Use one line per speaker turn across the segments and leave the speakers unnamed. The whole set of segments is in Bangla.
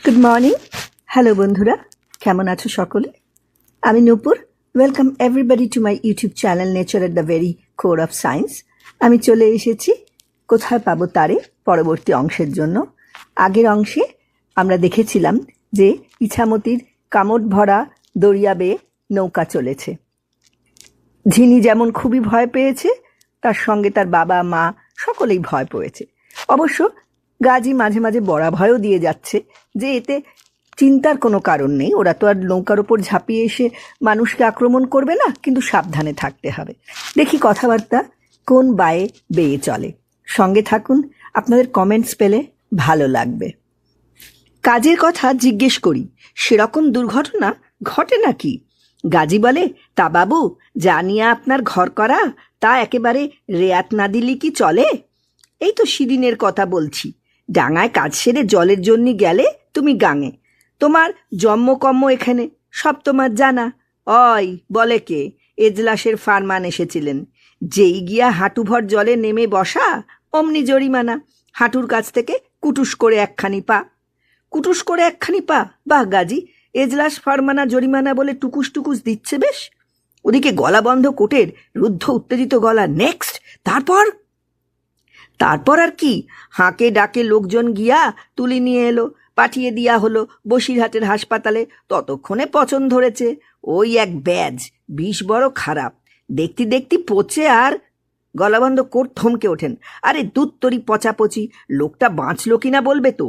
Good morning. হ্যালো বন্ধুরা, কেমন আছো সকলে? আমি Nupur. Welcome everybody to my YouTube channel nature at the very core of science. আমি চলে এসেছি কোথায় পাবো তারে পরবর্তী অংশের জন্য। আগের অংশে আমরা দেখেছিলাম যে ইছামতির কামড় ভরা দরিয়া বেয়ে নৌকা চলেছে। ঝিনি যেমন খুবই ভয় পেয়েছে, তার সঙ্গে তার বাবা মা সকলেই ভয় পেয়েছে। অবশ্য গাজী মাঝে মাঝে বড়া ভয়ও দিয়ে যাচ্ছে যে এতে চিন্তার কোনো কারণ নেই, ওরা তো আর নৌকার ওপর ঝাঁপিয়ে এসে মানুষকে আক্রমণ করবে না, কিন্তু সাবধানে থাকতে হবে। দেখি কথাবার্তা কোন বায়ে বেয়ে চলে। সঙ্গে থাকুন, আপনাদের কমেন্টস পেলে ভালো লাগবে। কাজের কথা জিজ্ঞেস করি, সেরকম দুর্ঘটনা ঘটে নাকি? গাজী বলে, তা বাবু, জানিয়া আপনার ঘর করা, তা একেবারে রেয়াত না দিলি কি চলে? এই তো সেদিনের কথা বলছি, ডাঙায় কাজ সেরে জলের জন্য গেলে তুমি গাঙে, তোমার জন্মকম্ম এখানে সব তোমার জানা। অয় বলে কে, এজলাসের ফারমান এসেছিলেন, যেই গিয়া হাঁটুভর জলে নেমে বসা অমনি জরিমানা, হাঁটুর কাছ থেকে কুটুস করে একখানি পা। কুটুস করে একখানি পা? বাহ গাজী, এজলাস ফারমানা জরিমানা বলে টুকুস টুকুস দিচ্ছে বেশ। ওদিকে গলা বন্ধ কোটের রুদ্ধ উত্তেজিত গলা, নেক্সট। তারপর আর কি, হাঁকে ডাকে লোকজন গিয়া তুলে নিয়ে এলো, পাঠিয়ে দিয়া হলো বসিরহাটের হাসপাতালে। ততক্ষণে পচন ধরেছে, ওই এক ব্যাজ, বিষ বড় খারাপ, দেখতে দেখতে পচে আর। গলাবন্ধ কোট থমকে ওঠেন, আরে দুত্তরি পচাপচি, লোকটা বাঁচল কিনা বলবে তো।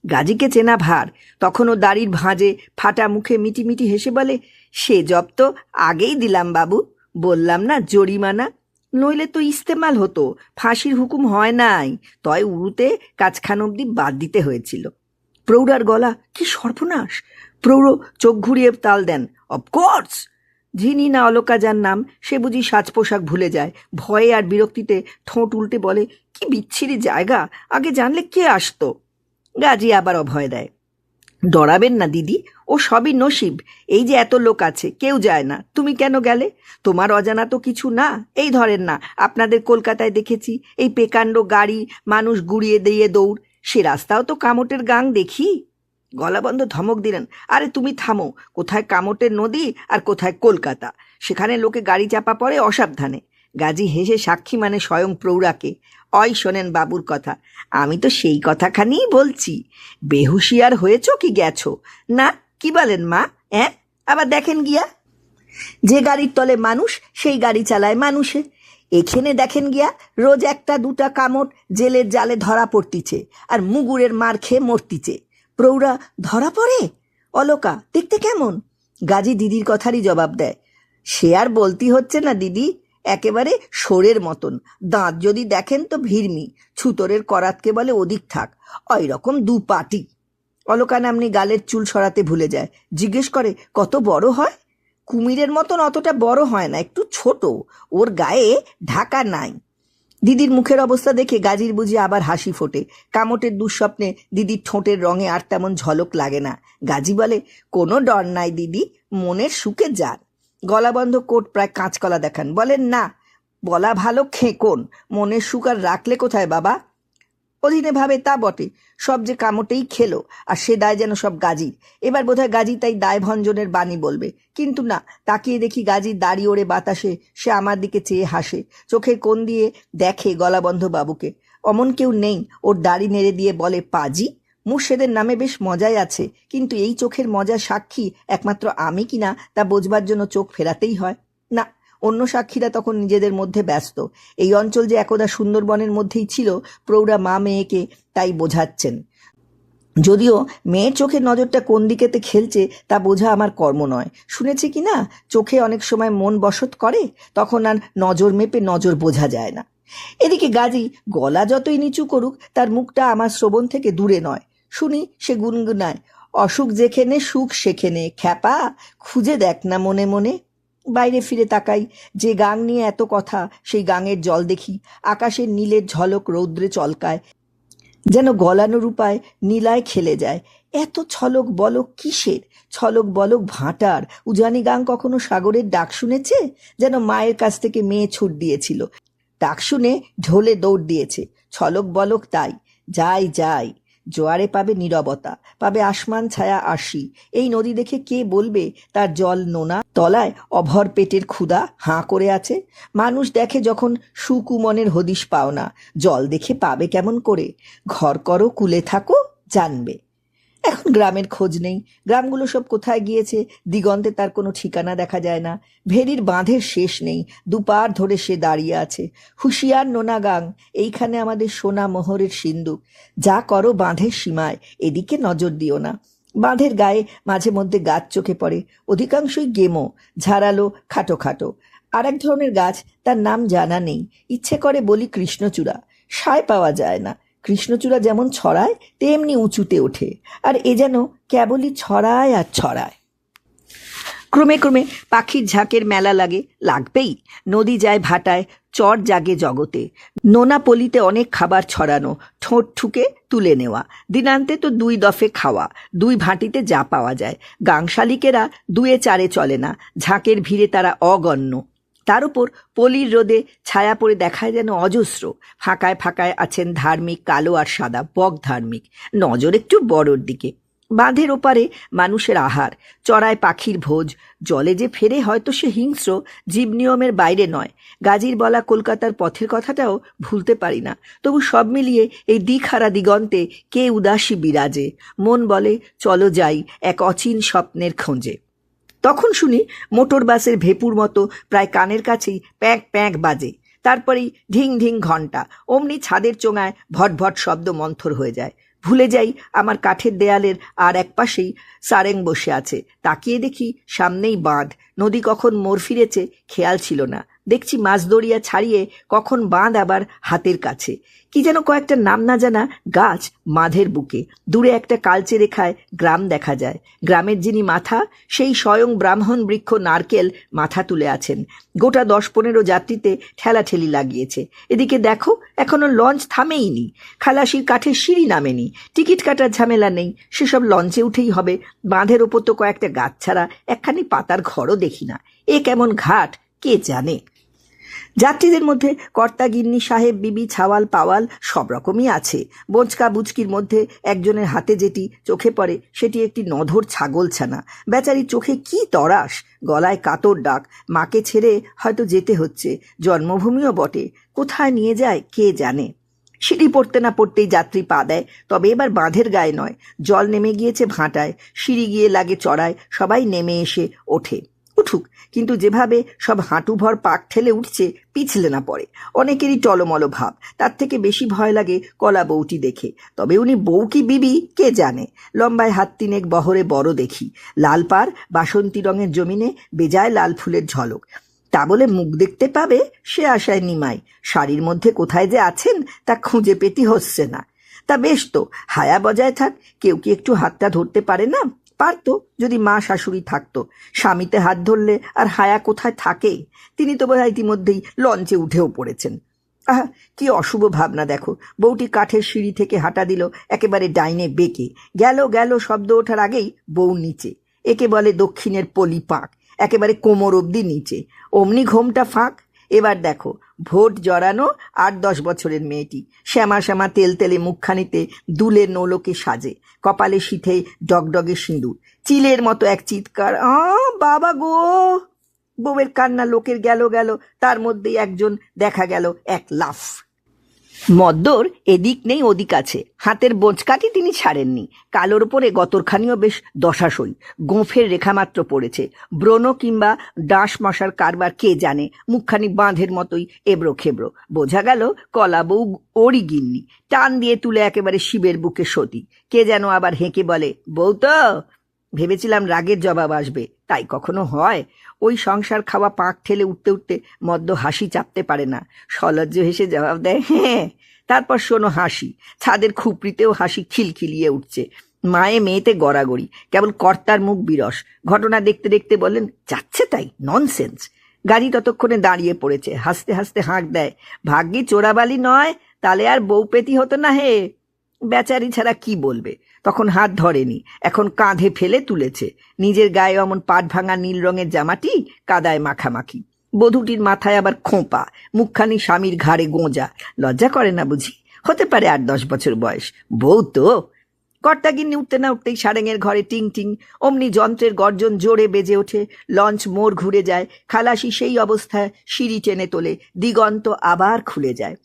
গাজীকে চেনা ভার, তখনও দাড়ির ভাঁজে ফাটা মুখে মিটি মিটি হেসে বলে, সে জব তো আগেই দিলাম বাবু, বললাম না জরিমানা, নইলে তো ইস্তেমাল হতো, ফাঁসির হুকুম হয় নাই, তয় উড়ুতে কাজখান অব্দি বাদ দিতে হয়েছিল। প্রৌঢ়ার গলা, কি সর্বনাশ! প্রৌঢ় চোখ ঘুরিয়ে তাল দেন, অফকোর্স। ঝিনি না অলকা যার নাম, সে বুঝি সাজ পোশাক ভুলে যায়, ভয়ে আর বিরক্তিতে ঠোঁট উল্টে বলে, কি বিচ্ছিরি জায়গা, আগে জানলে কে আসতো। গাজী আবার অভয় দেয়, ডরাবেন না দিদি, ও সবই নসিব, এই যে এত লোক আছে কেউ যায় না, তুমি কেন গেলে? তোমার অজানা তো কিছু না। এই ধরেন না, আপনাদের কলকাতায় দেখেছি এই পেকাণ্ড গাড়ি, মানুষ গুড়িয়ে দিয়ে দৌড়, সে রাস্তাও তো কামটের গাং দেখি। গলাবন্ধ ধমক দিলেন, আরে তুমি থামো, কোথায় কামটের নদী আর কোথায় কলকাতা, সেখানে লোকে গাড়ি চাপা পড়ে অসাবধানে। গাজী হেসে সাক্ষী মানে স্বয়ং প্রৌঢ়াকে, অয় শোনেন বাবুর কথা, আমি তো সেই কথাখানিই বলছি। বেহুশিয়ার হয়েছ কি গেছো? না, কি বলেন মা? হ্যাঁ, আবার দেখেন গিয়া, যে গাড়ির তলে মানুষ সেই গাড়ি চালায় মানুষে। এখানে দেখেন গিয়া, রোজ একটা দুটা কামট জেলের জালে ধরা পড়তিছে আর মুগুরের মার খেয়ে মরতিছে। প্রৌঢ়া, ধরা পড়ে? অলকা, দেখতে কেমন? গাজী দিদির কথারই জবাব দেয়, সে আর বলতি হচ্ছে না দিদি, একেবারে সোরের মতন, দাঁত যদি দেখেন তো ভিড়মি, ছুতরের করাতকে বলে ওদিক থাক, ওই রকম দু পাটি। অলকা নামনি গালের চুল সরাতে ভুলে যায়, জিজ্ঞেস করে, কত বড় হয়? কুমিরের মতন অতটা বড় হয় না, একটু ছোট, ওর গায়ে ঢাকা নাই। দিদির মুখের অবস্থা দেখে গাজীর বুঝি আবার হাসি ফোটে। কামটের দুঃস্বপ্নে দিদির ঠোঁটের রঙে আর তেমন ঝলক লাগে না। গাজী বলে, কোনো ডর নাই দিদি, মনের সুখে যান। গলাবন্ধ কোট প্রায় কাঁচকলা দেখান, বলেন, না, বলা ভালো খেকোন, মনের সুখ আর রাখলে কোথায় বাবা? অধীনে ভাবে, তা বটে, সব যে কামটেই খেলো, আর সে দায় যেন সব গাজীর। এবার বোধহয় গাজী তাই দায় ভঞ্জনের বাণী বলবে, কিন্তু না, তাকিয়ে দেখি গাজীর দাড়ি ওড়ে বাতাসে, সে আমার দিকে চেয়ে হাসে, চোখের কোণ দিয়ে দেখে গলাবন্ধ বাবুকে। অমন কেউ নেই, ওর দাড়ি নেড়ে দিয়ে বলে, পাজি। মুর্শেদের নামে বেশ মজাই আছে, কিন্তু এই চোখের মজা সাক্ষী একমাত্র আমি কিনা তা বোঝবার জন্য চোখ ফেরাতেই হয়। না, অন্য সাক্ষীরা তখন নিজেদের মধ্যে ব্যস্ত। এই অঞ্চল যে একদা সুন্দরবনের মধ্যেই ছিল, প্রৌঢ়া মা মেয়েকে তাই বোঝাচ্ছেন। যদিও মেয়ের চোখের নজরটা কোন দিকেতে খেলছে তা বোঝা আমার কর্ম নয়। শুনেছি কি না, চোখে অনেক সময় মন বশত করে, তখন আর নজর মেপে নজর বোঝা যায় না। এদিকে গাজী গলা যতই নিচু করুক, তার মুখটা আমার শ্রবণ থেকে দূরে নয়। শুনি সে গুনগুনায়, অসুখ যেখানে সুখ সেখানে, খ্যাপা খুঁজে দেখ না মনে মনে। বাইরে ফিরে তাকাই, যে গাং নিয়ে এত কথা সেই গাঙের জল দেখি, আকাশের নীলের ঝলক রৌদ্রে চলকায়, যেন গলানো রূপায় নীলায় খেলে যায়। এত ছলক বলক কিসের? ছলক বলক ভাঁটার। উজানি গাং কখনো সাগরের ডাক শুনেছে? যেন মায়ের কাছ থেকে মেয়ে ছুট দিয়েছিল, ডাক শুনে ঢোলে দৌড় দিয়েছে। ছলক বলক তাই, যাই যাই, জোয়ারে পাবে নীরবতা, পাবে আসমান ছায়া আশি। এই নদী দেখে কে বলবে তার জল নোনা, তলায় অভর পেটের ক্ষুধা হাঁ করে আছে? মানুষ দেখে যখন সুকুমনের হদিশ পাও না, জল দেখে পাবে কেমন করে? ঘর করো কুলে থাকো, জানবে। এখন গ্রামের খোঁজ নেই, গ্রামগুলো সব কোথায় গিয়েছে, দিগন্তে তার কোনো ঠিকানা দেখা যায় না। ভেরির বাঁধের শেষ নেই, দুপার ধরে সে দাঁড়িয়ে আছে। হুঁশিয়ার নোনাগাং, এইখানে আমাদের সোনা মোহরের সিন্দুক। যা করো বাঁধের সীমায়, এদিকে নজর দিও না। বাঁধের গায়ে মাঝে মধ্যে গাছ চোখে পড়ে, অধিকাংশই গেমো, ঝাড়ালো, খাটো খাটো। আর এক ধরনের গাছ, তার নাম জানা নেই, ইচ্ছে করে বলি কৃষ্ণচূড়া। সায় পাওয়া যায় না। কৃষ্ণচূড়া যেমন ছড়ায় তেমনি উঁচুতে ওঠে, আর এ যেন কেবলই ছড়ায় আর ছড়ায়। ক্রমে ক্রমে পাখির ঝাঁকের মেলা লাগবেই। নদী যায় ভাটায়, চর জাগে জগতে। নোনা পলিতে অনেক খাবার ছড়ানো, ঠোঁট ঠুকে তুলে নেওয়া। দিনান্তে তো 2 দফে খাওয়া, 2 ভাঁটিতে যা পাওয়া যায়। গাংশালিকেরা 2-এ 4-এ চলে না, ঝাঁকের ভিড়ে তারা অগণ্য। তার উপর পলির রোদে ছায়া পড়ে দেখায় যেন অজস্র। ফাঁকায় ফাঁকায় আছেন ধার্মিক, কালো আর সাদা, বক ধার্মিক। নজর একটু বড়োর দিকে। বাঁধের ওপারে মানুষের আহার, চড়ায় পাখির ভোজ। জলে যে ফেরে হয়তো সে হিংস্র, জীব নিয়মের বাইরে নয়। গাজীর বলা কলকাতার পথের কথাটাও ভুলতে পারি না। তবু সব মিলিয়ে এই দিকহারা দিগন্তে কে উদাসী বিরাজে। মন বলে চলো যাই এক অচিন স্বপ্নের খোঁজে। তখন শুনি মোটর বাসের ভেপুর মতো প্রায় কানের কাছেই প্যাঁক প্যাঁক বাজে। তারপরেই ঢিং ঢিং ঘণ্টা। অমনি ছাদের চোঙায় ভট ভট শব্দ মন্থর হয়ে যায়। ভুলে যাই আমার কাঠের দেয়ালের আর এক পাশেই সারেং বসে আছে। তাকিয়ে দেখি সামনেই বাঁধ। নদী কখন মোড় ফিরেছে খেয়াল ছিল না। দেখছি মাছ দড়িয়া ছাড়িয়ে কখন বাঁধ আবার হাতের কাছে। কি যেন কয়েকটা নাম না জানা গাছ মাঝের বুকে। দূরে একটা কালচে রেখায় গ্রাম দেখা যায়। গ্রামের যিনি মাথা, সেই স্বয়ং ব্রাহ্মণ বৃক্ষ নারকেল মাথা তুলে আছেন। গোটা 10-15 যাত্রীতে ঠেলাঠেলি লাগিয়েছে। এদিকে দেখো, এখনো লঞ্চ থামেইনি। খালাসির কাঠের সিঁড়ি নামেনি। টিকিট কাটার ঝামেলা নেই, সেসব লঞ্চে উঠেই হবে। বাঁধের ওপর তো কয়েকটা গাছ ছাড়া একখানি পাতার ঘরও দেখি না। এ কেমন ঘাট কে জানে। যাত্রীদের মধ্যে কর্তা, গিন্নি, সাহেব, বিবি, ছাওয়াল, পাওয়াল সব রকমই আছে। বোঁচকা বুচকির মধ্যে একজনের হাতে যেটি চোখে পড়ে সেটি একটি নধর ছাগল ছানা। বেচারি চোখে কি তরাস, গলায় কাতর ডাক। মাকে ছেড়ে হয়তো যেতে হচ্ছে, জন্মভূমিও বটে। কোথায় নিয়ে যায় কে জানে। সিঁড়ি পড়তে না পড়তেই যাত্রী পা দেয়। তবে এবার বাঁধের গায়ে নয়, জল নেমে গিয়েছে ভাঁটায়। সিঁড়ি গিয়ে লাগে চড়ায়, সবাই নেমে এসে ওঠে। উঠুক, কিন্তু যেভাবে সব হাঁটুভর পাক ঠেলে উঠছে, পিছলে না পড়ে। অনেকেরই টলমল ভাব। তার থেকে বেশি ভয় লাগে কলা বউটি দেখে। তবে উনি বউ কি বিবি কে জানে। লম্বায় 1 হাত 3 বহরে বড় দেখি। লাল পাড়, বাসন্তী রঙের জমিনে বেজায় লাল ফুলের ঝলক। তা বলে মুখ দেখতে পাবে সে আশায় নিমাই। শাড়ির মধ্যে কোথায় যে আছেন তা খুঁজে পেতে হচ্ছে না। তা বেশ তো, হায়া বজায় থাক। কেউ কি একটু হাতটা ধরতে পারে না? পারতো যদি মা শাশুড়ি থাকতো। স্বামীতে হাত ধরলে আর হায়া কোথায় থাকে? তিনি তো বোধহয় ইতিমধ্যেই লঞ্চে উঠেও পড়েছেন। আহা, কি অশুভ ভাবনা দেখো। বউটি কাঠের সিঁড়ি থেকে হাঁটা দিল একেবারে ডাইনে বেঁকে। গেল গেল শব্দ ওঠার আগেই বউ নিচে। একে বলে দক্ষিণের পলি পাক, একেবারে কোমর অবধি নিচে। অমনি ঘোমটা ফাঁক। এবার দেখো, ভোট জড়ানো 8-10 বছরের মেয়েটি, শ্যামা শ্যামা তেলতেলে মুখখানিতে দুলের নৌলোকে সাজে, কপালে সিথে ডগডগে সিঁদুর। চিলের মতো এক চিৎকার, বাবা গো! বউয়ের কান্না লোকের গেল গেল, তার মধ্যেই একজন দেখা গেল এক লাফ। মদ্দর এদিক নেই ওদিক আছে। হাতের বোঁচকাটি তিনি ছাড়েননি। কালোর ওপরে গতরখানিও বেশ দশাসই, গোঁফের রেখামাত্র পড়েছে। ব্রণ কিংবা ডাঁশ মশার কারবার কে জানে। মুখখানি বাঁধের মতোই এবড়ো খেবড়ো। বোঝা গেল কলা বউ ওরই গিন্নি। টান দিয়ে তুলে একেবারে শিবের বুকে সতী। কে যেন আবার হেঁকে বলে, বউ তো! ভেবেছিলাম রাগের জবাব আসবে, তাই কখনো হয়? ওই সংসার খাওয়া পাক ঠেলে উঠতে উঠতে মদ্য হাসি চাপতে পারে না। সলজ্জ হেসে জবাব দেয়, হ্যাঁ। তারপর শোনো হাসি। ছাদের খুপড়িতেও হাসি খিলখিলিয়ে উঠছে। মায়ে মেয়েতে গড়াগড়ি। কেবল কর্তার মুখ বিরস। ঘটনা দেখতে দেখতে বললেন, যাচ্ছে তাই, ননসেন্স। গাড়ি ততক্ষণে দাঁড়িয়ে পড়েছে। হাসতে হাসতে হাঁক দেয়, ভাগ্যি চোরাবালি নয়, তাহলে আর বউ পেতি হতো না হে। বেচারি ছাড়া কি বলবে। তখন হাত ধরেনি, এখন কাঁধে ফেলে তুলেছে। নিজের গায়ে অমন পাট ভাঙা নীল রঙের জামাটি কাদায় মাখামাখি। বধূটির মাথায় আবার খোঁপা, মুখখানি স্বামীর ঘাড়ে গোঁজা। লজ্জা করে না বুঝি? হতে পারে 8-10 বছর বয়স। বউ তো, কর্তাগিন্নি উঠতে না উঠতেই সারেঙের ঘরে টিং টিং, অমনি যন্ত্রের গর্জন জোরে বেজে ওঠে। লঞ্চ মোড় ঘুরে যায়, খালাসি সেই অবস্থায় সিঁড়ি টেনে তোলে, দিগন্ত আবার খুলে যায়।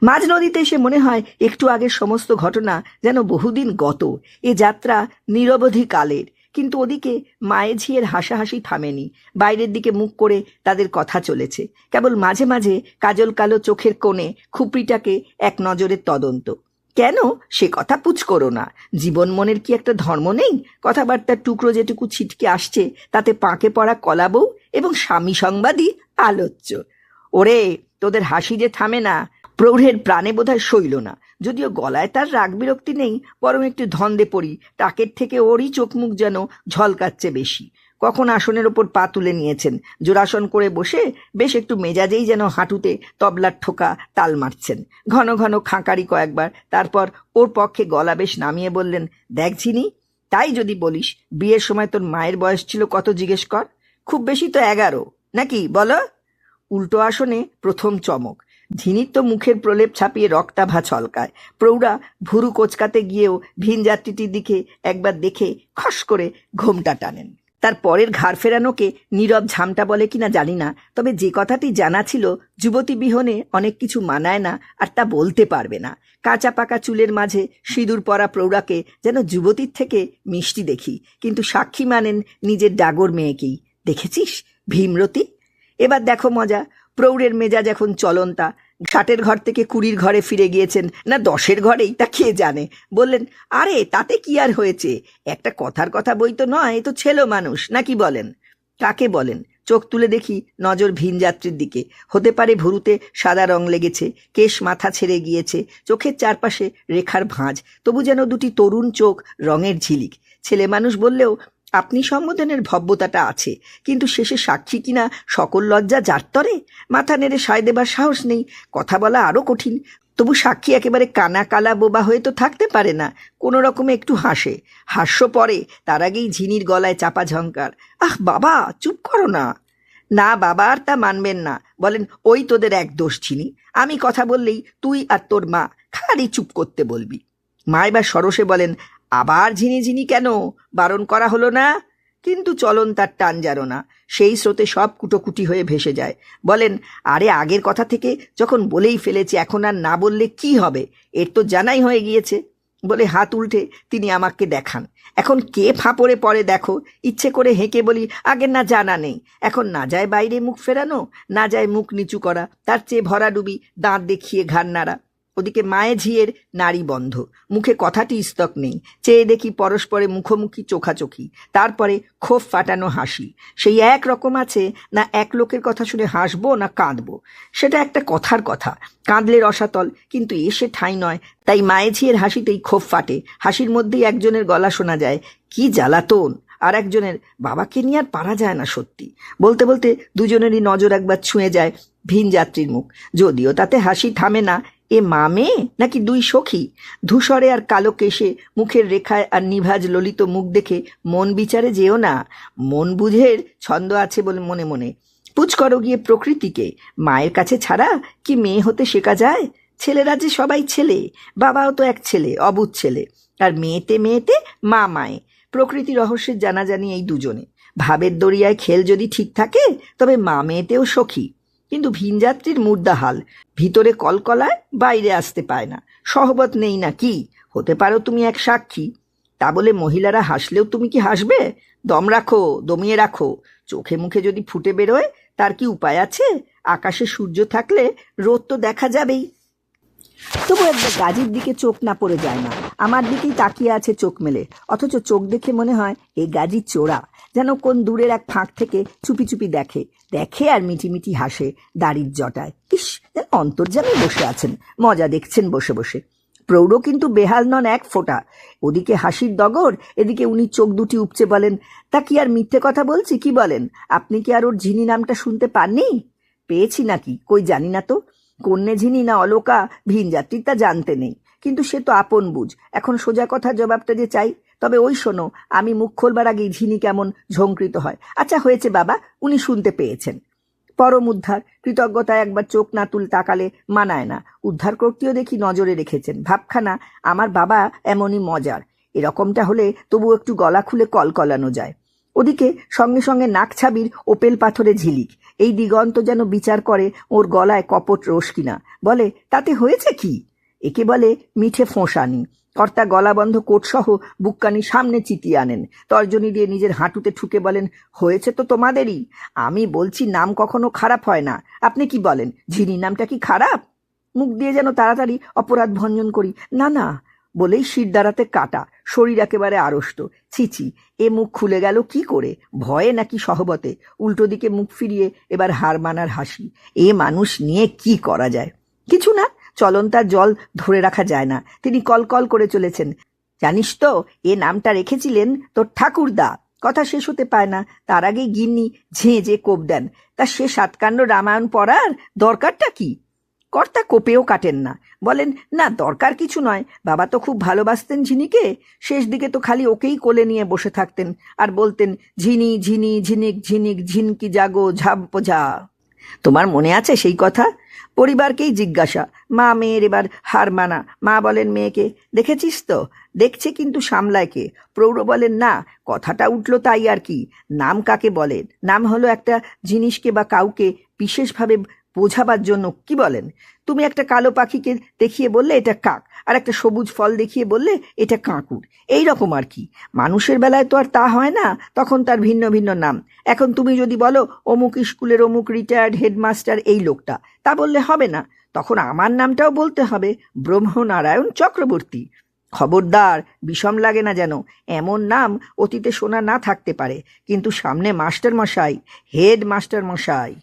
মাঝ নদীতে এসে মনে হয় একটু আগের সমস্ত ঘটনা যেন বহুদিন গত। এ যাত্রা নিরবধি কালের। কিন্তু ওদিকে মায়ে ঝিয়ের হাসাহাসি থামেনি। বাইরের দিকে মুখ করে তাদের কথা চলেছে। কেবল মাঝে মাঝে কাজল কালো চোখের কোণে খুপড়িটাকে এক নজরের তদন্ত। কেন সে কথা পুছ করো না। জীবন মনের কি একটা ধর্ম নেই? কথাবার্তার টুকরো যেটুকু ছিটকে আসছে তাতে পাঁকে পড়া কলাবউ এবং স্বামী সংবাদই আলোচ্য। ওরে, তোদের হাসি যে থামে না। প্রৌঢ়ের প্রাণে বোধহয় সইল না। যদিও গলায় তার রাগ বিরক্তি নেই, বরং একটু ধন্দে পড়ি। টাকের থেকে ওরই চোখ মুখ যেন ঝলকাচ্ছে বেশি। কখন আসনের ওপর পা তুলে নিয়েছেন, জোড়াসন করে বসে বেশ একটু মেজাজেই যেন হাঁটুতে তবলার ঠোকা তাল মারছেন। ঘন ঘন খাঁকারি কয়েকবার, তারপর ওর পক্ষে গলা বেশ নামিয়ে বললেন, দেখ ঝিনি, তাই যদি বলিস, বিয়ের সময় তোর মায়ের বয়স ছিল কত জিজ্ঞেস কর। খুব বেশি তো 11, নাকি বলো? উল্টো আসনে প্রথম চমক। ঝিনির তো মুখের প্রলেপ ছাপিয়ে রক্তাভা ছলকায়। প্রৌঢ়া ভুরু কোচকাতে গিয়েও ভিন যাত্রীটির দিকে একবার দেখে খস করে ঘোমটা টানেন। তার পরের ঘাড় ফেরানোকে নীরব ঝামটা বলে কিনা জানি না, তবে যে কথাটি জানা ছিল, যুবতী বিহনে অনেক কিছু মানায় না, আর তা বলতে পারবে না। কাঁচা পাকা চুলের মাঝে সিঁদুর পরা প্রৌঢ়াকে যেন যুবতীর থেকে মিষ্টি দেখি, কিন্তু সাক্ষী মানেন নিজের ডাগর মেয়েকেই। দেখেছিস ভীমরতী? এবার দেখো মজা। প্রৌঢ়ের মেজাজ এখন চলন্তা। 60-এর ঘর থেকে 20-র ঘরে ফিরে গিয়েছেন, না 10-এর ঘরেই, তা কে জানে। বললেন, আরে তাতে কি আর হয়েছে, একটা কথার কথা বই তো নয়, এ তো ছেলে মানুষ, নাকি বলেন? কাকে বলেন? চোখ তুলে দেখি নজর ভিন যাত্রীর দিকে। হতে পারে ভুরুতে সাদা রং লেগেছে, কেশ মাথা ছেড়ে গিয়েছে, চোখের চারপাশে রেখার ভাঁজ, তবু যেন দুটি তরুণ চোখ রঙের ঝিলিক। ছেলে মানুষ বললেও আপনি সম্বোধনের ভব্যতাটা আছে, কিন্তু শেষে সাক্ষী কিনা সকল লজ্জা যার তরে। মাথা নেড়ে সায় দেবার সাহস নেই, কথা বলা আরো কঠিন। তবু সাক্ষী একেবারে কানা কালা বোবা হয়ে তো থাকতে পারে না, কোনো রকমে একটু হাসে। হাস্য পরে, তার আগেই ঝিনির গলায় চাপা ঝংকার, আহ বাবা, চুপ করো না। না বাবা, আর তা মানবেন না। বলেন, ওই তোদের এক দোষ ঝিনি, আমি কথা বললেই তুই আর তোর মা খালি চুপ করতে বলবি। মা এবার সরসে বলেন, আবার ঝিনি ঝিনি কেন, বারণ করা হলো না? কিন্তু চলন তার টান জানো না, সেই স্রোতে সব কুটোকুটি হয়ে ভেসে যায়। বলেন, আরে আগের কথা থেকে যখন বলেই ফেলেছে, এখন আর না বললে কি হবে, এর তো জানাই হয়ে গিয়েছে। বলে হাত উল্টে তিনি আমাকে দেখান। এখন কে ফাঁপড়ে পড়ে দেখো। ইচ্ছে করে হেঁকে বলি, আগে না জানা নেই। এখন না যায় বাইরে মুখ ফেরানো, না যায় মুখ নিচু করা, তার চেয়ে ভরাডুবি দাঁত দেখিয়ে ঘাড় নাড়া। ওদিকে মায়ে ঝিয়ের নারী বন্ধ, মুখে কথাটি স্তক নেই। চেয়ে দেখি পরস্পরে মুখোমুখি চোখাচোখি, তারপরে ক্ষোভ ফাটানো হাসি। সেই এক রকম আছে না, এক লোকের কথা শুনে হাসবো না কাঁদবো, সেটা একটা কথার কথা। কাঁদলে রসাতল, কিন্তু এসে ঠাঁই নয়। তাই মায়ে ঝিয়ের হাসিতেই ক্ষোভ ফাটে। হাসির মধ্যেই একজনের গলা শোনা যায়, কি জ্বালাতন, আর একজনের, বাবাকে নিয়ে আর পারা যায় না সত্যি। বলতে বলতে দুজনেরই নজর একবার ছুঁয়ে যায় ভিন যাত্রীর মুখ, যদিও তাতে হাসি থামে না। এ মা মেয়ে নাকি দুই সখী? ধূসরে আর কালো কেশে, মুখের রেখায় আর নিভাজ ললিত মুখ দেখে মন বিচারে যেও না। মন বুঝের ছন্দ আছে বলে মনে মনে পুচ করো গিয়ে প্রকৃতিকে। মায়ের কাছে ছাড়া কি মেয়ে হতে শেখা যায়? ছেলেরা যে সবাই ছেলে, বাবাও তো এক ছেলে, অবুঝ ছেলে। আর মেয়েতে মেয়েতে মা মায়ে। প্রকৃতি রহস্যের জানাজানি এই দুজনে। ভাবের দরিয়ায় খেল যদি ঠিক থাকে, তবে মা মেয়েতেও সখী। কিন্তু ভিনযাত্রীর মুর্দাহাল, ভিতরে কলকলায়, বাইরে আসতে পায় না। সহবত নেই না কি? হতে পারো তুমি এক সাক্ষী, তা বলে মহিলারা হাসলেও তুমি কি হাসবে? দম রাখো, দমিয়ে রাখো। চোখে মুখে যদি ফুটে বেরোয়, তার কি উপায় আছে? আকাশে সূর্য থাকলে রোদ তো দেখা যাবেই। তবু একবার গাজীর দিকে চোখ না পড়ে যায় না। আমার দিকেই তাকিয়ে আছে চোখ মেলে, অথচ চোখ দেখে মনে হয় এই গাজী চোরা। যেন কোন দূরের এক ফাঁক থেকে চুপি চুপি দেখে দেখে আর মিটি মিটি হাসে দাড়ির জটায়। ইস, যেন অন্তর্যামী বসে আছেন, মজা দেখছেন বসে বসে। প্রৌঢ় কিন্তু বেহাল নন এক ফোঁটা। ওদিকে হাসির ডগর, এদিকে উনি চোখ দুটি উপচে বলেন, তা কি আর মিথ্যে কথা বলছি? কি বলেন? আপনি কি আর ওর ঝিনি নামটা শুনতে পাননি? পেয়েছি নাকি, কই জানি না তো। কন্যে ঝিনি না অলোকা ভিন যাত্রীর তা জানতে নেই, কিন্তু সে তো আপন বুঝ। এখন সোজা কথার জবাবটা যে চাই। তবে ওই শোনো, আমি মুখ খোলবার আগেই ঝিনি কেমন ঝঙ্কৃত হয়। আচ্ছা হয়েছে বাবা, উনি শুনতে পেয়েছেন। পরম উদ্ধার। কৃতজ্ঞতায় একবার চোখ না তুল তাকালে মানায় না। উদ্ধার করতেও দেখি নজরে রেখেছেন। ভাবখানা, আমার বাবা এমনই মজার। এরকমটা হলে তবু একটু গলা খুলে কলকলানো যায়। ওদিকে সঙ্গে সঙ্গে নাকছাবির ওপেল পাথরে ঝিলিক, এই দিগন্ত যেন বিচার করে ওর গলায় কপট রোষ কিনা। বলে, তাতে হয়েছে কি? একে বলে মিঠে ফোঁসানি। কর্তা গলা বন্ধ কোটসহ বুককানি সামনে চিতিয়ে আনেন, তর্জনী দিয়ে নিজের হাঁটুতে ঠুকে বলেন, হয়েছে তো তোমাদেরই। আমি বলছি নাম কখনো খারাপ হয় না। আপনি কি বলেন, ঝিনি নামটা কি খারাপ? মুখ দিয়ে যেন তাড়াতাড়ি অপরাধ ভঞ্জন করি, না না বলেই শির দাঁড়াতে কাটা, শরীর একেবারে আড়ষ্ট। ছিছি, এ মুখ খুলে গেল কি করে, ভয়ে নাকি সহবতে? উল্টো দিকে মুখ ফিরিয়ে এবার হার মানার হাসি। এ মানুষ নিয়ে কি করা যায়? কিছু না, চলন্তার জল ধরে রাখা যায় না। তিনি কলকল করে চলেছেন, জানিস তো এ নামটা রেখেছিলেন তোর ঠাকুরদা। কথা শেষ হতে পায় না, তার আগে গিন্নি ঝেঁঝে কোপ দেন, তা সে সাতকাণ্ড রামায়ণ পড়ার দরকারটা কি? কর্তা কোপেও কাটেন না, বলেন, না দরকার কিছু নয়, বাবা তো খুব ভালোবাসতেন ঝিনিকে। শেষ দিকে তো খালি ওকেই কোলে নিয়ে বসে থাকতেন আর বলতেন, ঝিনি ঝিনি ঝিনিক ঝিনিক ঝিনকি জাগো ঝাম্পঝা। তোমার মনে আছে সেই কথা? পরিবারকেই জিজ্ঞাসা। মা মেয়ের এবার হার মানা। মা বলেন মেয়েকে, দেখেছিস তো? দেখছে কিন্তু সামলায় কে? প্রৌঢ় বলেন, না, কথাটা উঠলো তাই আর কি। নাম কাকে বলে? নাম হলো একটা জিনিসকে বা কাউকে বিশেষভাবে বোঝাবার জন্য। কি বলেন? তুমি একটা কালো পাখিকে দেখিয়ে বললে এটা কাক, আর একটা সবুজ ফল দেখিয়ে বললে এটা কাঁকুর, এই রকম আর কি। মানুষের বেলায় তো আর তা হয় না, তখন তার ভিন্ন ভিন্ন নাম। এখন তুমি যদি বলো অমুক স্কুলের অমুক রিটায়ার্ড হেডমাস্টার এই লোকটা, তা বললে হবে না, তখন আমার নামটাও বলতে হবে, ব্রহ্মনারায়ণ চক্রবর্তী। খবরদার, বিষম লাগে না যেন। এমন নাম অতীতে শোনা না থাকতে পারে, কিন্তু সামনে মাস্টার মশাই, হেড মাস্টার মশাই।